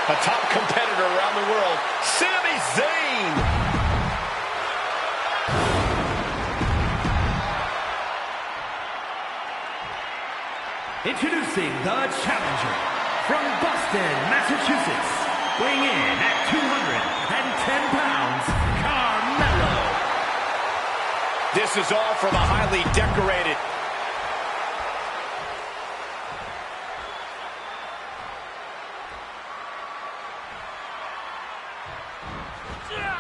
A top competitor around the world, Sami Zayn. Introducing the challenger from Boston, Massachusetts, weighing in at 210 pounds, Carmelo. This is all for the highly decorated.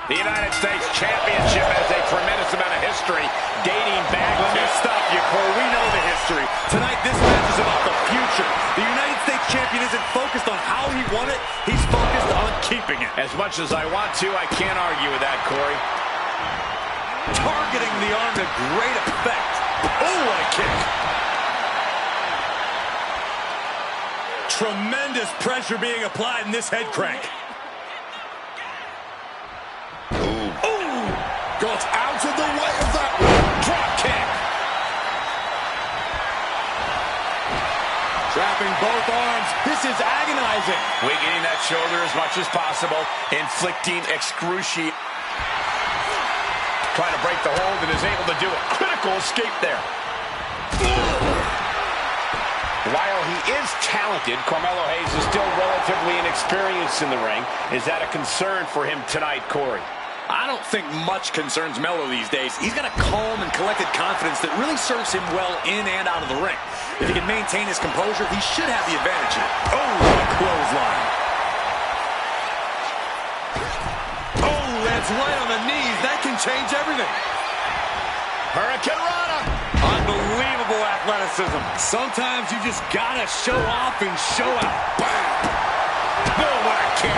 The United States Championship has a tremendous amount of history dating back to... Let me stop you, Cole. We know the history. Tonight, this match is about the future. The United States Champion isn't focused on how he won it. He's focused on keeping it. As much as I want to, I can't argue with that, Corey. Targeting the arm to great effect. Oh, what a kick. Tremendous pressure being applied in this head crank. Got out of the way of that one. Drop kick. Trapping both arms. This is agonizing. Weakening that shoulder as much as possible. Inflicting excruciating. Trying to break the hold and is able to do a critical escape there. While he is talented, Carmelo Hayes is still relatively inexperienced in the ring. Is that a concern for him tonight, Corey? I don't think much concerns Melo these days. He's got a calm and collected confidence that really serves him well in and out of the ring. If he can maintain his composure, he should have the advantage here. Oh, what a clothesline. Oh, that's right on the knees. That can change everything. Hurricane Rana. Unbelievable athleticism. Sometimes you just gotta show off and show out. Bam! Oh, what a kick.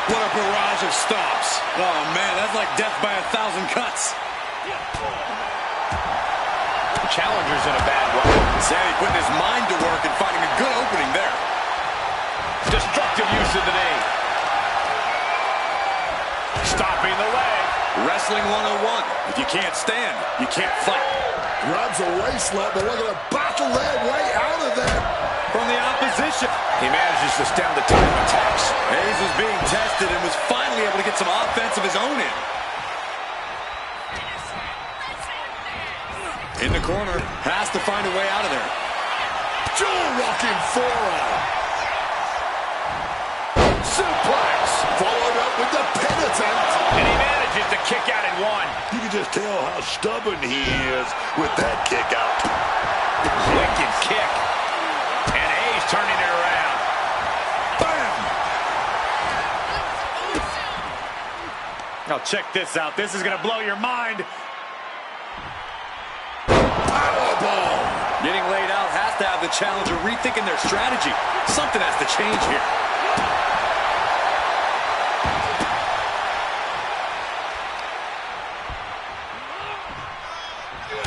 What a barrage of stops. Oh, man, that's like death by 1,000 cuts. The challenger's in a bad way. Sammy putting his mind to work and finding a good opening there. Destructive use of the knee. Stopping the leg. Wrestling 101. If you can't stand, you can't fight. Grabs a waist slap, but looking to battle their way out of there. From the opposition. He manages to stem the tide of attacks. Hayes was being tested and was finally able to get some offense of his own in. In the corner, has to find a way out of there. Jaw-rocking forearm. Suplex. Followed up with the pin attempt. And he manages to kick out in one. You can just tell how stubborn he is with that kick out. Wicked kick. And Hayes turning it around. Bam! Now check this out. This is going to blow your mind. Powerbomb! Getting laid out has to have the challenger rethinking their strategy. Something has to change here.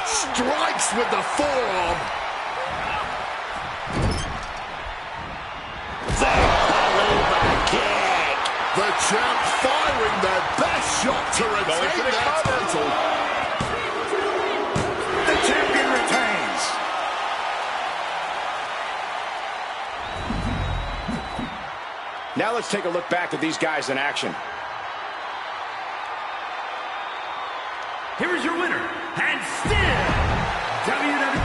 Strikes with the forearm. The champ firing their best shot to retain that title. The champion retains. Now let's take a look back at these guys in action. Here is your winner, and still WWE.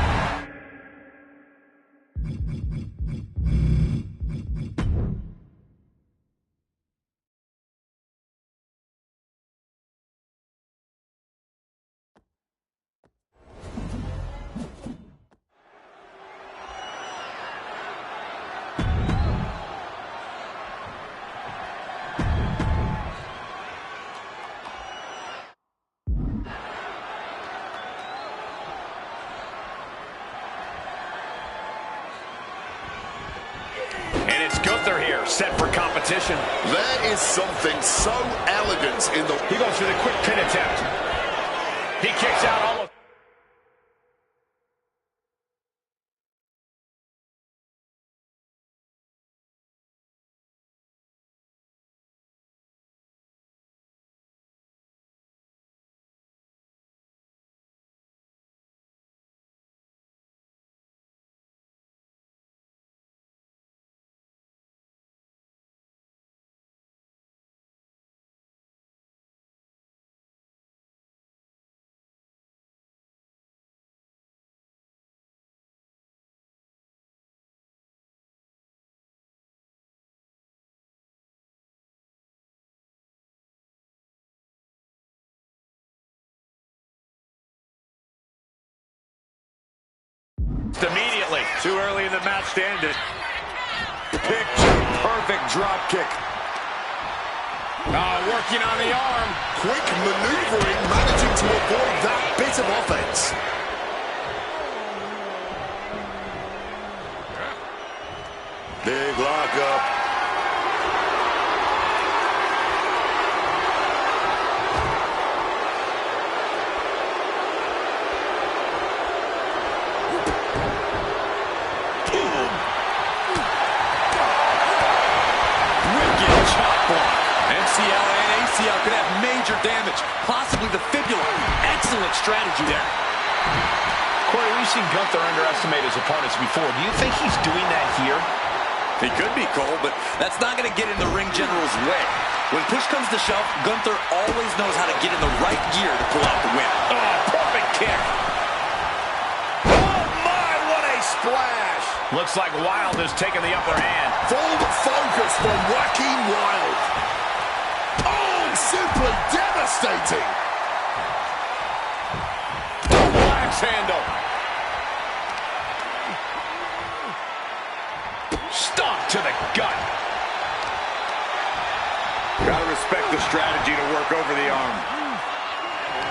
And it's Gunther here, set for competition. There is something so elegant in the... He goes for the quick pin attempt. He kicks out almost... Immediately. Too early in the match to end it. Picture perfect drop kick. Working on the arm. Quick maneuvering, managing to avoid that bit of offense. Big lockup. MCL and ACL could have major damage, possibly the fibula. Excellent strategy there. Corey, we've seen Gunther underestimate his opponents before. Do you think he's doing that here? He could be, Cole, but that's not going to get in the ring general's way. When push comes to shove, Gunther always knows how to get in the right gear to pull out the win. Oh, perfect kick. Oh, my, what a splash. Looks like Wilde has taken the upper hand. Full focus from Joaquin Wilde. Oh, simply devastating. Double axe handle. Stomp to the gut. Gotta respect the strategy to work over the arm.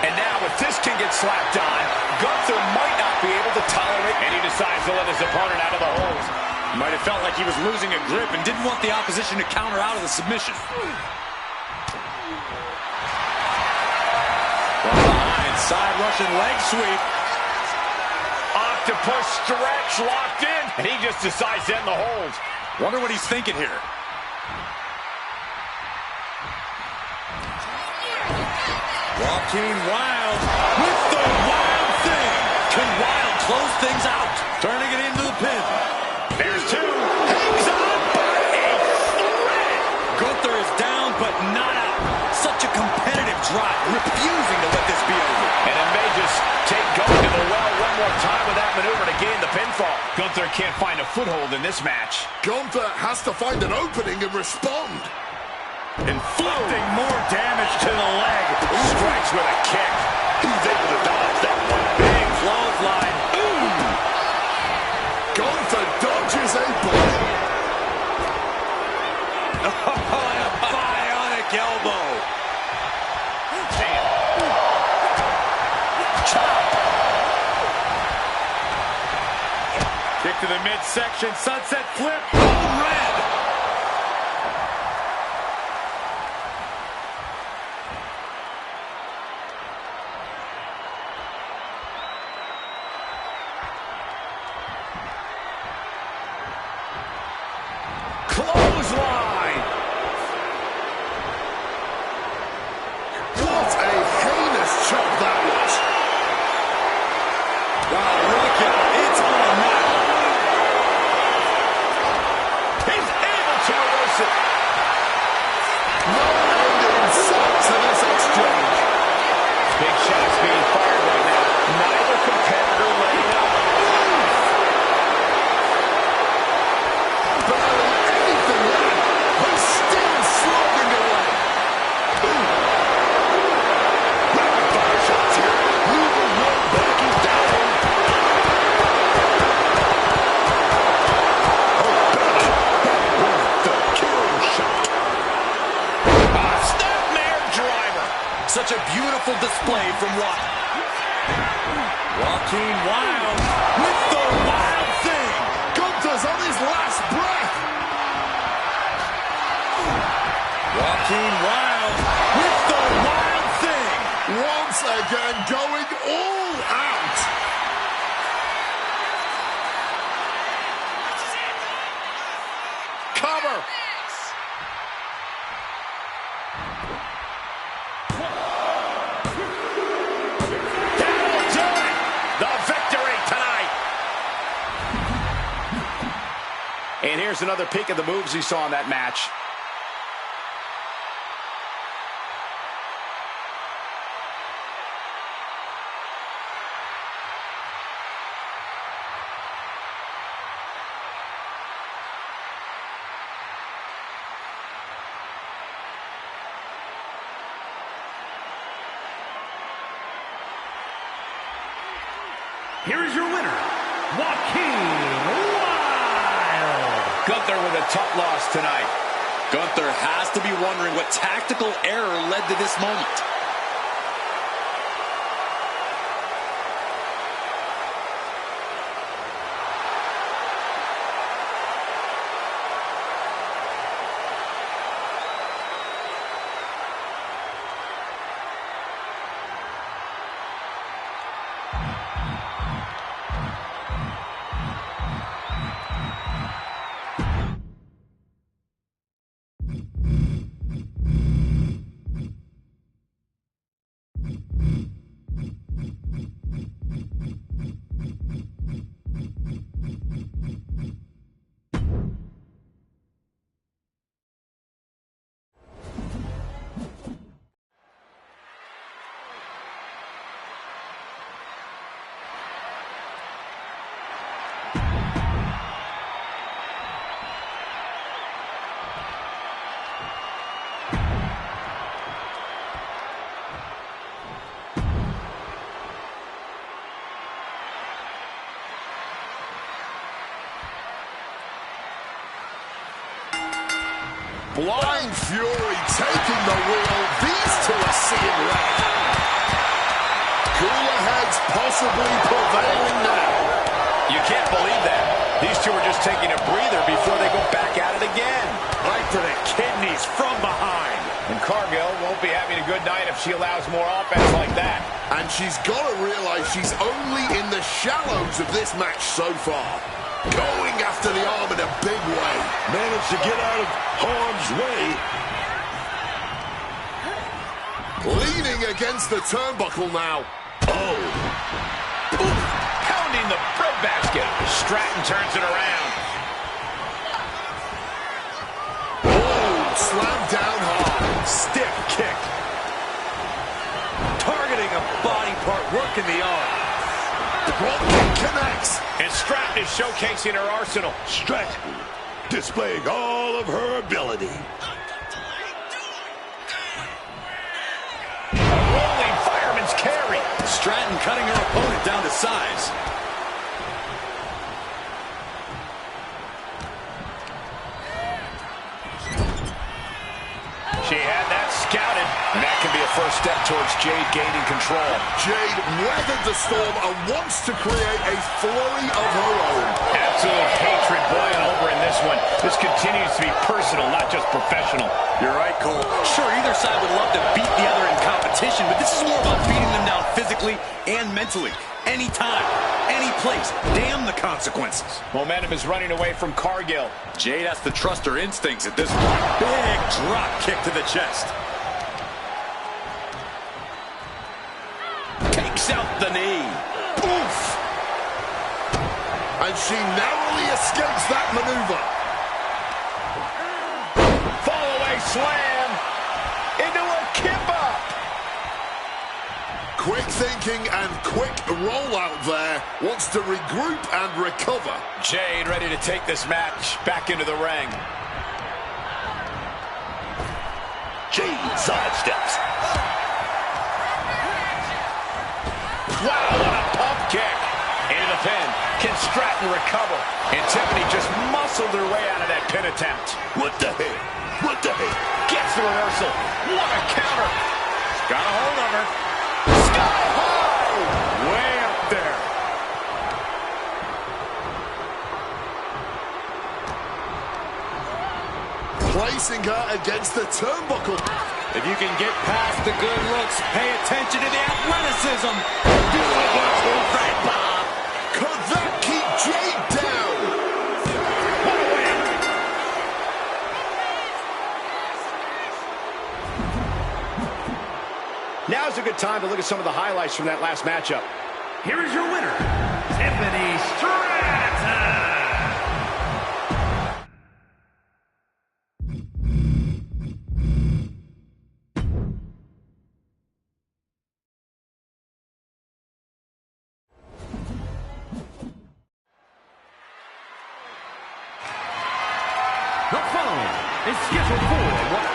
And now if this can get slapped on, Gunther might not be able to tolerate, and he decides to let his opponent out of the holes. Might have felt like he was losing a grip and didn't want the opposition to counter out of the submission. From behind, side Russian leg sweep. Octopus stretch locked in, and he just decides to end the hold. Wonder what he's thinking here. Joaquin Wilde with the wild thing. Can Wilde close things out? Turning it into the pin. There's two. Hangs on by a thread. Gunther is down, but not out. Such a competitive drive, refusing to let this be over. And it may just take going to the well one more time with that maneuver to gain the pinfall. Gunther can't find a foothold in this match. Gunther has to find an opening and respond. Inflicting more damage to the leg. Strikes with a kick. He's able to dodge that one. Big clothesline. Gunther dodges a blow. Oh, and a bionic elbow. Damn. Chop. Kick to the midsection. Sunset flip. Oh, red. Clothesline. What a heinous chop that was. Wow, look at it. It's on now. He's able to reverse it. No end in sight to this exchange. Big shots being fired right now. Neither competitor laying up. Barely anything left, but still slugging away. Rapid fire shots here. Neither one backing down. Oh, belly. The kill shot. Snapmare driver. Such a beautiful display from Joaquin Wilde with the wild thing. Gunther's on his last breath. Joaquin Wilde with the wild thing. Once again going all out. Cover. That'll do it. The victory tonight. And here's another peek at the moves he saw in that match. Here is your winner, Joaquin Wild. Gunther with a tough loss tonight. Gunther has to be wondering what tactical error led to this moment. Blind Fury taking the wheel. These two are seeing red. Cooler heads possibly prevailing now. You can't believe that. These two are just taking a breather before they go back at it again. Right to the kidneys from behind. And Cargill won't be having a good night if she allows more offense like that. And she's got to realize she's only in the shallows of this match so far. Going after the arm in a big way. Managed to get out of harm's way. Leaning against the turnbuckle now. Oh. Ooh, pounding the breadbasket. Stratton turns it around. Oh, slammed down hard. Stiff kick. Targeting a body part, working the arm. Drop kick connects. And Stratton is showcasing her arsenal. Stratton displaying all of her ability. A rolling fireman's carry. Stratton cutting her opponent down to size. She had that scouted. And that can be a first step towards Jade gaining control. Jade weathered the storm and wants to create a flurry of her own. Absolute hatred boiling over in this one. This continues to be personal, not just professional. You're right, Cole. Sure, either side would love to beat the other in competition, but this is more about beating them down physically and mentally. Anytime, any place. Damn the consequences. Momentum is running away from Cargill. Jade has to trust her instincts at this point. Big drop kick to the chest. Takes out the knee. Oof! And she narrowly escapes that maneuver. Fall away slam into a kip up. Quick thinking and quick rollout there. Wants to regroup and recover. Jade ready to take this match back into the ring. Jade sidesteps. Wow, what a pump kick. Into the pin. Can Stratton recover? And Tiffany just muscled her way out of that pin attempt. What the heck? What the heck? Gets the reversal. What a counter. Got a hold of her. Sky high. Way up there. Placing her against the turnbuckle. If you can get past the good looks, pay attention to the athleticism. Right, Bob. Could that keep Jade down? What a win. Now's a good time to look at some of the highlights from that last matchup. Here is your winner, Tiffany Stratton. The following is scheduled for one.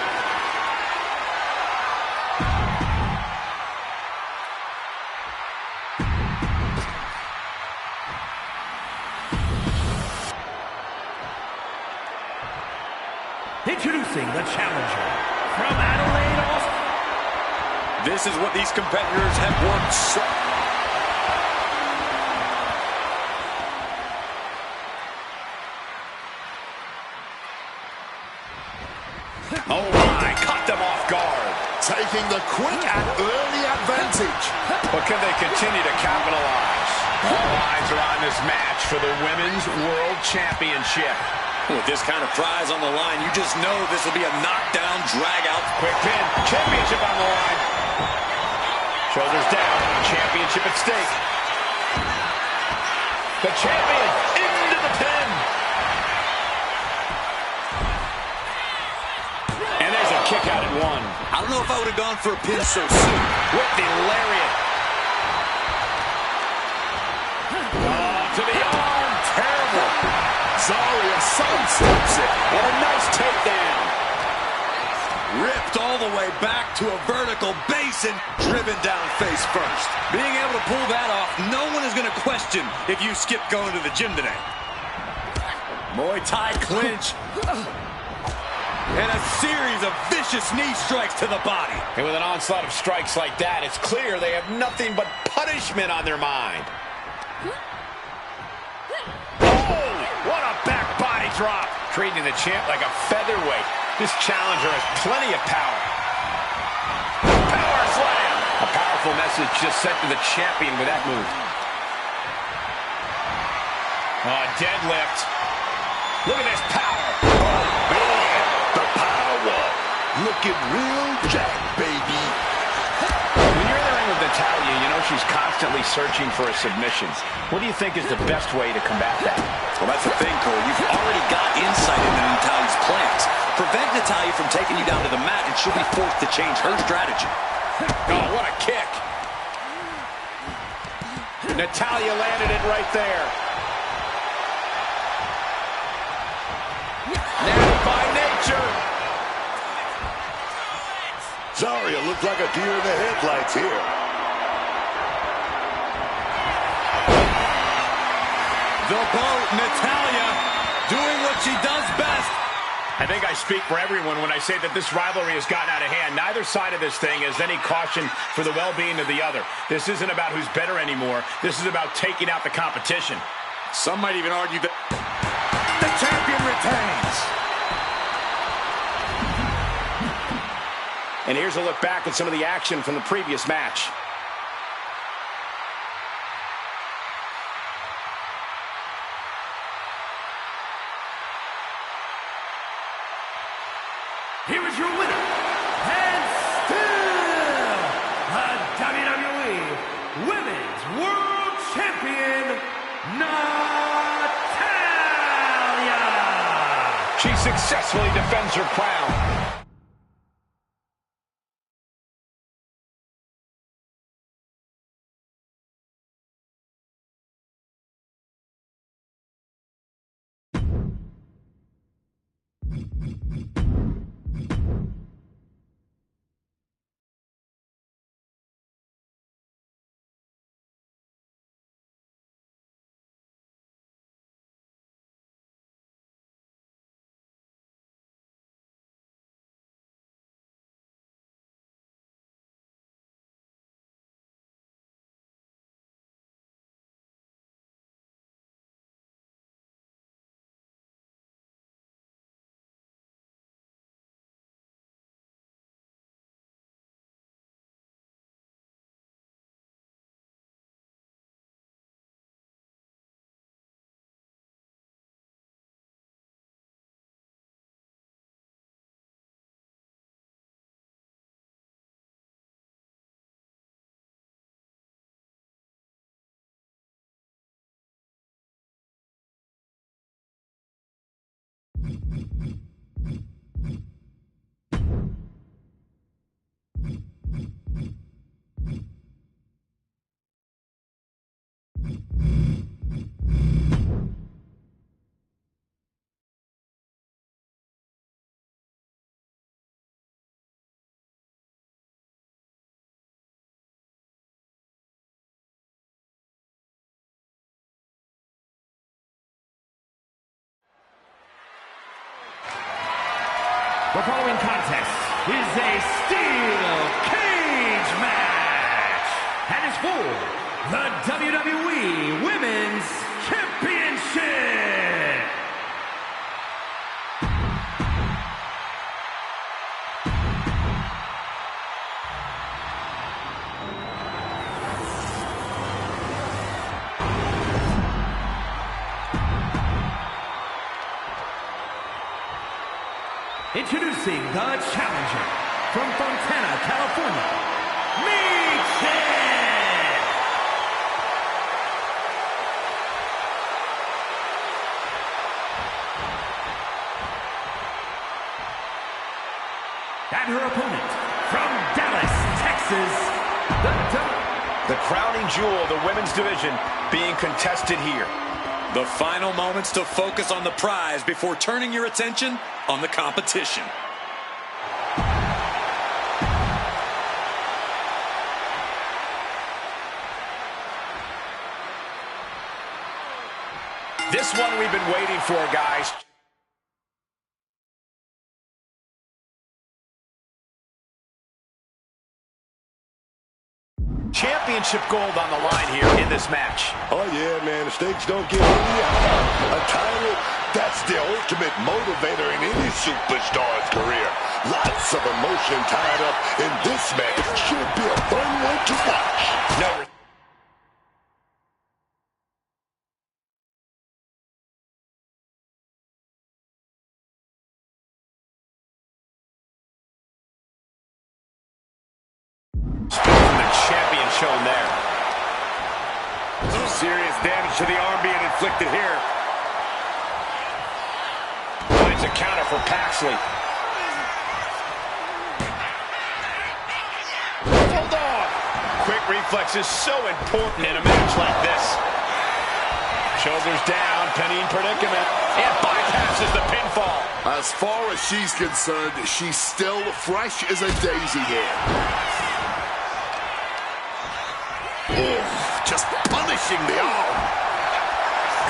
Introducing the challenger from Adelaide, Australia. This is what these competitors have worked so... Oh my, caught them off guard. Taking the quick and early advantage. But can they continue to capitalize? All eyes are on this match for the Women's World Championship. With this kind of prize on the line, you just know this will be a knockdown, drag-out. Quick pin, championship on the line. Shoulders down, championship at stake. The champion into the pin. And there's a kick out at one. I don't know if I would have gone for a pin so soon. With the lariat. Oh, to the arm, terrible. Zarya sidesteps it. What a nice takedown. Ripped all the way back to a vertical basin, driven down face first. Being able to pull that off, no one is going to question if you skip going to the gym today. Muay Thai clinch. And a series of vicious knee strikes to the body. And with an onslaught of strikes like that, it's clear they have nothing but punishment on their mind. What a back body drop. Treating the champ like a featherweight. This challenger has plenty of power. Power slam. A powerful message just sent to the champion with that move. Deadlift. Look at this power. Oh, man. The power. Looking real jack, baby. When you're in the ring with Natalya, you know she's constantly searching for a submission. What do you think is the best way to combat that? Well, that's the thing, Cole. You've already got insight into Natalya's plans. Prevent Natalya from taking you down to the mat, and she'll be forced to change her strategy. Oh, what a kick. Natalya landed it right there. Now by nature. Zarya looked like a deer in the headlights here. The boat, Natalya, doing what she does best. I think I speak for everyone when I say that this rivalry has gotten out of hand. Neither side of this thing has any caution for the well-being of the other. This isn't about who's better anymore. This is about taking out the competition. Some might even argue that the champion retains. And here's a look back at some of the action from the previous match. Here is your winner, and still the WWE Women's World Champion, Natalya. She successfully defends her crown. The following contest is a steel cage match and is for the WWE Women's Championship. Introducing the challenger from Fontana, California, meet it! And her opponent from Dallas, Texas, the crowning jewel of the women's division being contested here. The final moments to focus on the prize before turning your attention on the competition. This one we've been waiting for, guys. Championship gold on the line here in this match. Oh, yeah, man. The stakes don't get any higher. A title, that's the ultimate motivator in any superstar's career. Lots of emotion tied up in this match. Should be a fun one to watch. No. Shown there. Some serious damage to the arm being inflicted here. Finds a counter for Paxley. Hold on. Quick reflex is so important in a match like this. Shoulders down, Penny in predicament. It bypasses the pinfall. As far as she's concerned, she's still fresh as a daisy here. Just punishing the arm.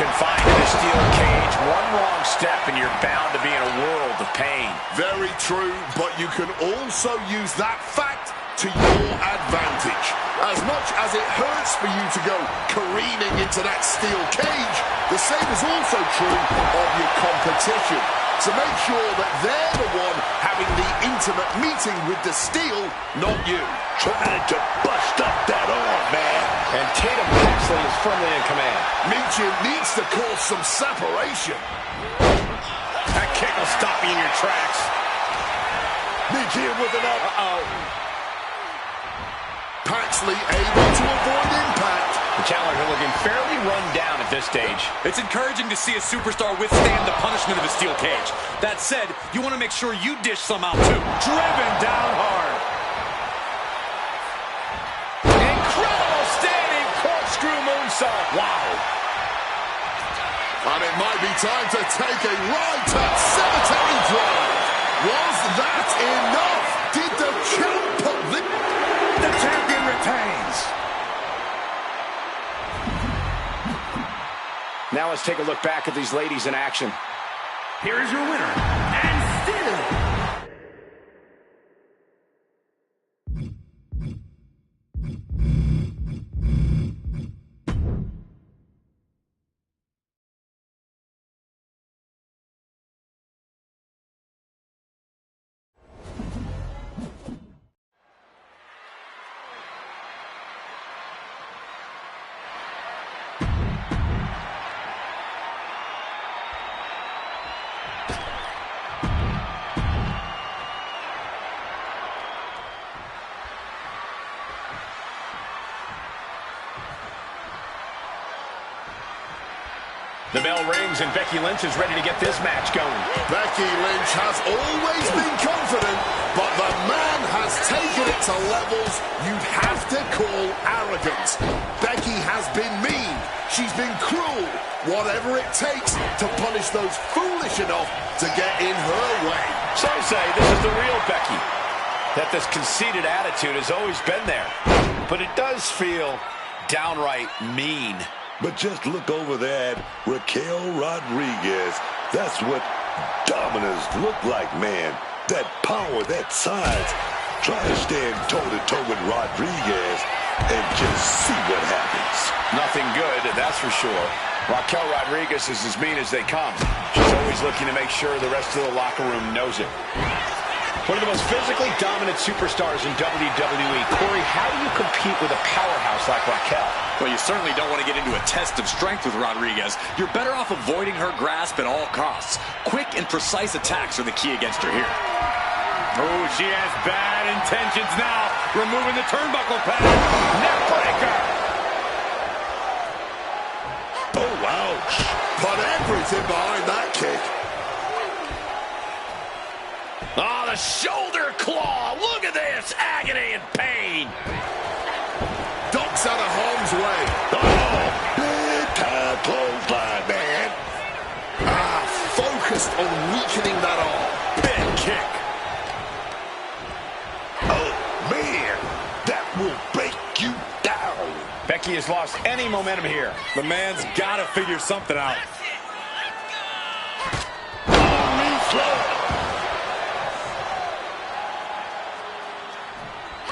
Confined in a steel cage, one wrong step and you're bound to be in a world of pain. Very true, but you can also use that fact to your advantage. As much as it hurts for you to go careening into that steel cage, the same is also true of your competition. So make sure that they're the one having the intimate meeting with the steel, not you. Trying to bust up that arm, man. And Tatum Paxley is firmly in command. Meacham needs to cause some separation. That kick will stop you in your tracks. Meacham with an up. Paxley able to avoid impact. The challenger looking fairly run down at this stage. It's encouraging to see a superstar withstand the punishment of a steel cage. That said, you want to make sure you dish some out too. Driven down hard. Incredible standing corkscrew moonsault. Wow. And it might be time to take a right at cemetery drive. Was that enough? Did the champ put the champion retains? Now let's take a look back at these ladies in action. Here is your winner, and still The bell rings and Becky Lynch is ready to get this match going. Becky Lynch has always been confident, but the man has taken it to levels you'd have to call arrogant. Becky has been mean. She's been cruel. Whatever it takes to punish those foolish enough to get in her way. Some say this is the real Becky. That this conceited attitude has always been there. But it does feel downright mean. But just look over there at Raquel Rodriguez. That's what dominance look like, man. That power, that size. Try to stand toe-to-toe with Rodriguez and just see what happens. Nothing good, that's for sure. Raquel Rodriguez is as mean as they come. She's always looking to make sure the rest of the locker room knows it. One of the most physically dominant superstars in WWE. Corey, how do you compete with a powerhouse like Raquel? Well, you certainly don't want to get into a test of strength with Rodriguez. You're better off avoiding her grasp at all costs. Quick and precise attacks are the key against her here. Oh, she has bad intentions now. Removing the turnbuckle pad. Neckbreaker. Oh, ouch. Put everything behind that kick. Oh, the shoulder claw. Look at this. Agony and pain. Ducks out of harm's way. Oh, big time clothesline, man. Focused on weakening that arm. Big kick. Oh, man. That will break you down. Becky has lost any momentum here. The man's got to figure something out.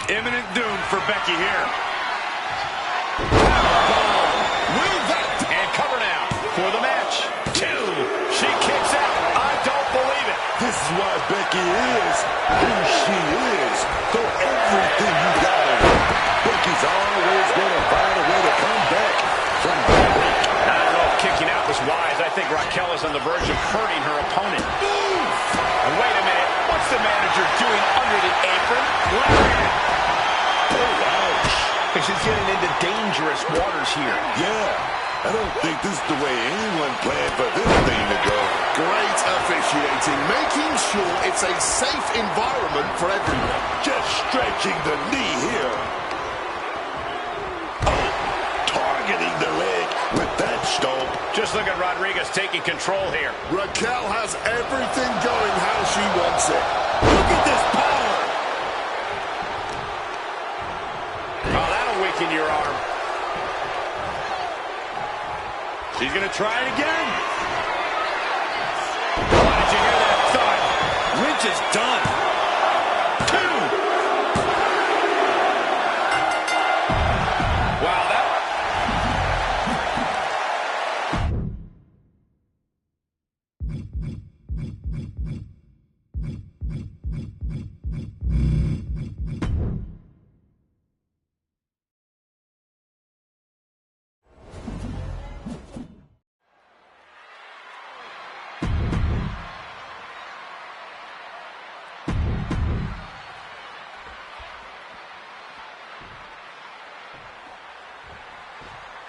Imminent doom for Becky here. Will that... And cover now for the match. 2. She kicks out. I don't believe it. This is why Becky is who she is. Throw everything you got in her. Becky's always going to find a way to come back from the break. I don't know if kicking out was wise. I think Raquel is on the verge of hurting her opponent. Move! And wait a minute. What's the manager doing under the apron? Lariat. Oh, ouch. She's getting into dangerous waters here. Yeah, I don't think this is the way anyone planned for this thing to go. Great officiating, making sure it's a safe environment for everyone. Just stretching the knee here. Oh, targeting the leg with that stomp. Just look at Rodriguez taking control here. Raquel has everything going how she wants it. Look at this power. Oh, that'll weaken your arm. She's going to try it again. Oh, did you hear that thud? Wrench is done.